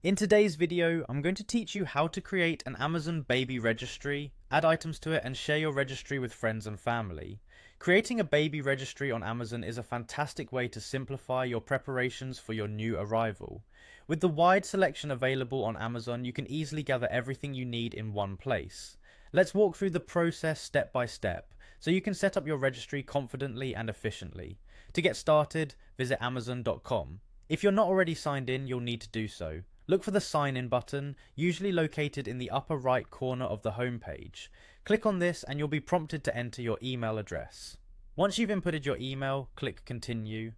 In today's video, I'm going to teach you how to create an Amazon baby registry, add items to it, and share your registry with friends and family. Creating a baby registry on Amazon is a fantastic way to simplify your preparations for your new arrival. With the wide selection available on Amazon, you can easily gather everything you need in one place. Let's walk through the process step by step, so you can set up your registry confidently and efficiently. To get started, visit Amazon.com. If you're not already signed in, you'll need to do so. Look for the sign in button, usually located in the upper right corner of the home page. Click on this and you'll be prompted to enter your email address. Once you've inputted your email, click continue.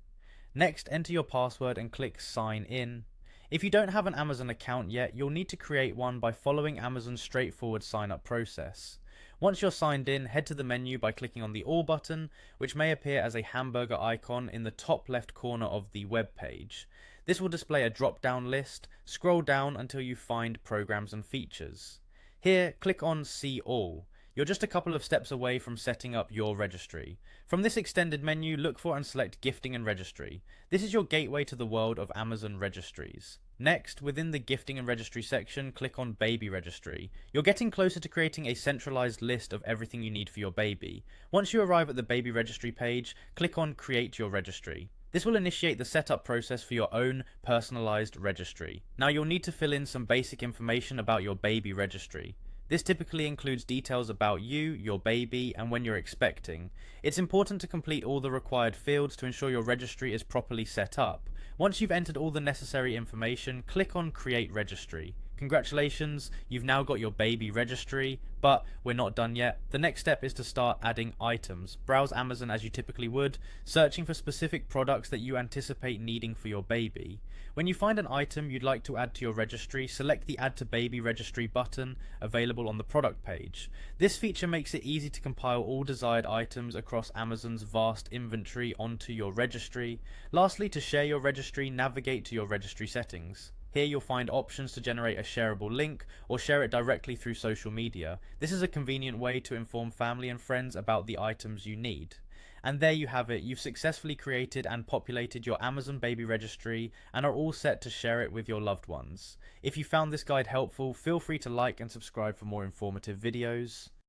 Next, enter your password and click sign in. If you don't have an Amazon account yet, you'll need to create one by following Amazon's straightforward sign up process. Once you're signed in, head to the menu by clicking on the All button, which may appear as a hamburger icon in the top left corner of the web page. This will display a drop-down list. Scroll down until you find Programs and Features. Here, click on See All. You're just a couple of steps away from setting up your registry. From this extended menu, look for and select Gifting and Registry. This is your gateway to the world of Amazon registries. Next, within the Gifting and Registry section, click on Baby Registry. You're getting closer to creating a centralized list of everything you need for your baby. Once you arrive at the Baby Registry page, click on Create Your Registry. This will initiate the setup process for your own personalized registry. Now you'll need to fill in some basic information about your baby registry. This typically includes details about you, your baby, and when you're expecting. It's important to complete all the required fields to ensure your registry is properly set up. Once you've entered all the necessary information, click on Create Registry. Congratulations, you've now got your baby registry, but we're not done yet. The next step is to start adding items. Browse Amazon as you typically would, searching for specific products that you anticipate needing for your baby. When you find an item you'd like to add to your registry, select the Add to Baby Registry button available on the product page. This feature makes it easy to compile all desired items across Amazon's vast inventory onto your registry. Lastly, to share your registry, navigate to your registry settings. Here you'll find options to generate a shareable link or share it directly through social media. This is a convenient way to inform family and friends about the items you need. And there you have it, you've successfully created and populated your Amazon baby registry and are all set to share it with your loved ones. If you found this guide helpful, feel free to like and subscribe for more informative videos.